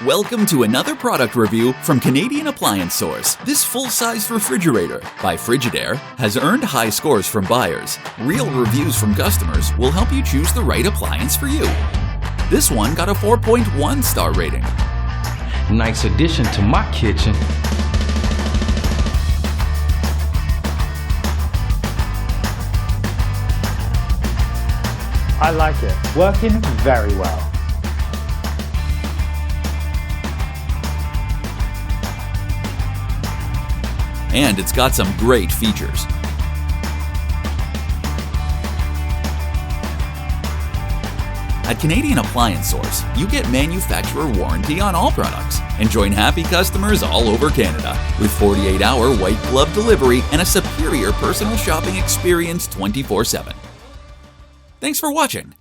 Welcome to another product review from Canadian Appliance Source. This full-size refrigerator by Frigidaire has earned high scores from buyers. Real reviews from customers will help you choose the right appliance for you. This one got a 4.1 star rating. Nice addition to my kitchen. I like it. Working very well. And it's got some great features. At Canadian Appliance Source, you get manufacturer warranty on all products and join happy customers all over Canada with 48-hour white glove delivery and a superior personal shopping experience 24/7. Thanks for watching.